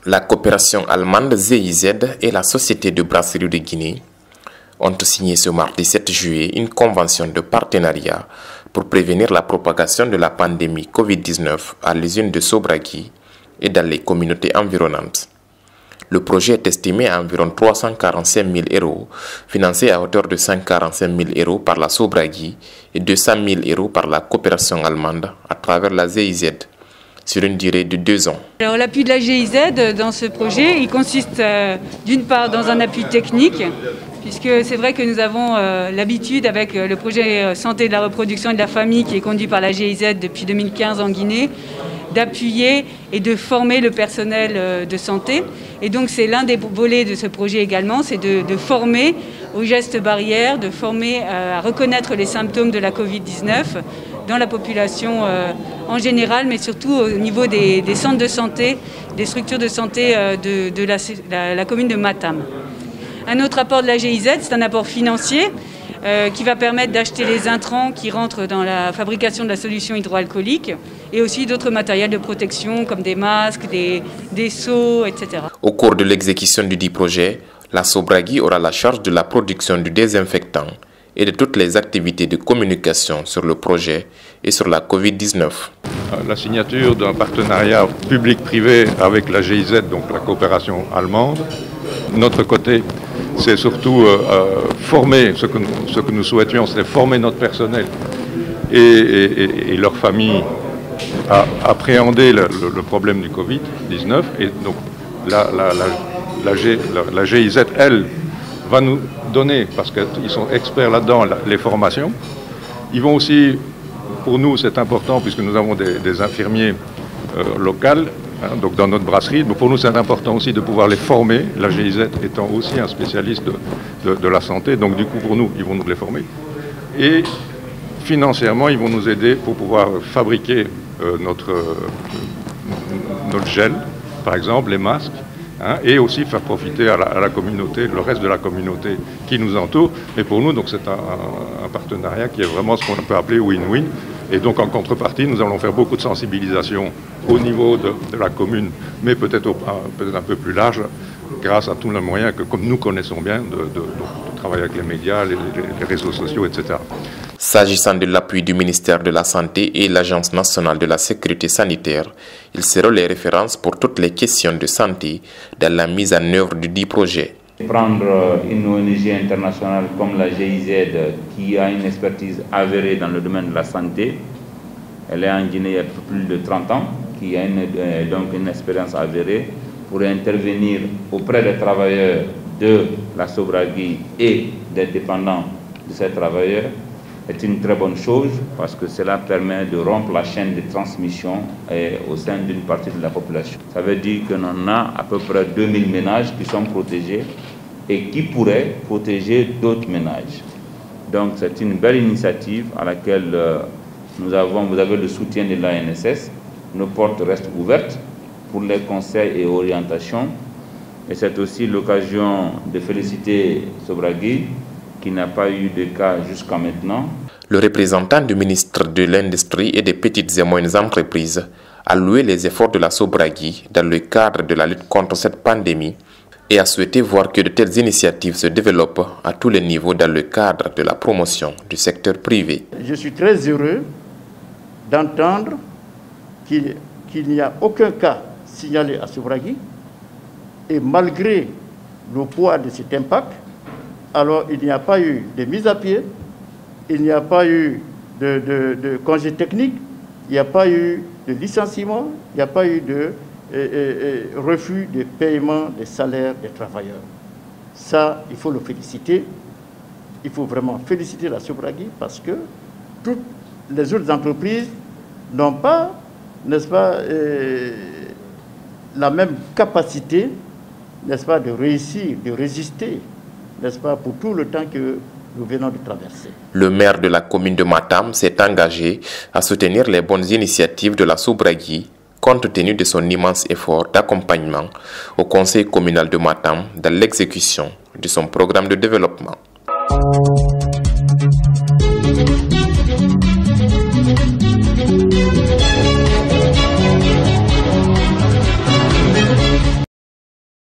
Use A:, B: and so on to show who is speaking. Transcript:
A: La coopération allemande GIZ et la Société de brasserie de Guinée ont signé ce mardi 7 juillet une convention de partenariat pour prévenir la propagation de la pandémie Covid-19 à l'usine de Sobragui et dans les communautés environnantes. Le projet est estimé à environ 345 000 €, financé à hauteur de 145 000 € par la Sobragui et 200 000 € par la coopération allemande à travers la GIZ, sur une durée de 2 ans.
B: Alors l'appui de la GIZ dans ce projet, il consiste d'une part dans un appui technique, puisque c'est vrai que nous avons l'habitude avec le projet Santé de la reproduction et de la famille qui est conduit par la GIZ depuis 2015 en Guinée, d'appuyer et de former le personnel de santé. Et donc c'est l'un des volets de ce projet également, c'est de former aux gestes barrières, de former à reconnaître les symptômes de la Covid-19 dans la population en général, mais surtout au niveau des centres de santé, des structures de santé de la commune de Matam. Un autre apport de la GIZ, c'est un apport financier qui va permettre d'acheter les intrants qui rentrent dans la fabrication de la solution hydroalcoolique et aussi d'autres matériels de protection comme des masques, des seaux, etc.
A: Au cours de l'exécution du dit projet, la Sobragui aura la charge de la production du désinfectant et de toutes les activités de communication sur le projet et sur la Covid-19.
C: La signature d'un partenariat public-privé avec la GIZ, donc la coopération allemande. De notre côté, c'est surtout former, ce que nous souhaitions, c'est former notre personnel et leurs familles à appréhender le problème du Covid-19. Et donc la GIZ, elle, va nous donner, parce qu'ils sont experts là-dedans, les formations. Ils vont aussi, pour nous c'est important puisque nous avons des infirmiers locaux, donc dans notre brasserie, mais pour nous c'est important aussi de pouvoir les former, la GIZ étant aussi un spécialiste de la santé, donc du coup pour nous, ils vont nous les former. Et financièrement, ils vont nous aider pour pouvoir fabriquer notre gel, par exemple, les masques, et aussi faire profiter à la communauté, le reste de la communauté qui nous entoure. Et pour nous, donc c'est un partenariat qui est vraiment ce qu'on peut appeler win-win. Et donc en contrepartie, nous allons faire beaucoup de sensibilisation au niveau de la commune, mais peut-être un peu plus large, grâce à tous les moyens que, comme nous connaissons bien, de travailler avec les médias, les réseaux sociaux, etc.
A: S'agissant de l'appui du ministère de la Santé et l'Agence nationale de la sécurité sanitaire, ils seront les références pour toutes les questions de santé dans la mise en œuvre du dit projet.
D: Prendre une ONG internationale comme la GIZ qui a une expertise avérée dans le domaine de la santé, elle est en Guinée il y a plus de 30 ans, qui a donc une expérience avérée pour intervenir auprès des travailleurs de la Sobragui et des dépendants de ces travailleurs, est une très bonne chose parce que cela permet de rompre la chaîne de transmission au sein d'une partie de la population. Ça veut dire que l'on a à peu près 2000 ménages qui sont protégés et qui pourraient protéger d'autres ménages. Donc c'est une belle initiative à laquelle vous avez le soutien de l'ANSS. Nos portes restent ouvertes pour les conseils et orientations. Et c'est aussi l'occasion de féliciter Sobragui qui n'a pas eu de cas jusqu'à maintenant.
A: Le représentant du ministre de l'Industrie et des petites et moyennes entreprises a loué les efforts de la Sobragui dans le cadre de la lutte contre cette pandémie et a souhaité voir que de telles initiatives se développent à tous les niveaux dans le cadre de la promotion du secteur privé.
E: Je suis très heureux d'entendre qu'il n'y a aucun cas signalé à Sobragui et malgré le poids de cet impact, alors il n'y a pas eu de mise à pied, il n'y a pas eu de congé technique, il n'y a pas eu de licenciement, il n'y a pas eu de refus de paiement des salaires des travailleurs. Ça, il faut le féliciter. Il faut vraiment féliciter la Sobragui parce que toutes les autres entreprises n'ont pas, n'est-ce pas, la même capacité, n'est-ce pas, de réussir, de résister, n'est-ce pas, pour tout le temps que nous venons de traverser.
A: Le maire de la commune de Matam s'est engagé à soutenir les bonnes initiatives de la Sobragui compte tenu de son immense effort d'accompagnement au conseil communal de Matam dans l'exécution de son programme de développement.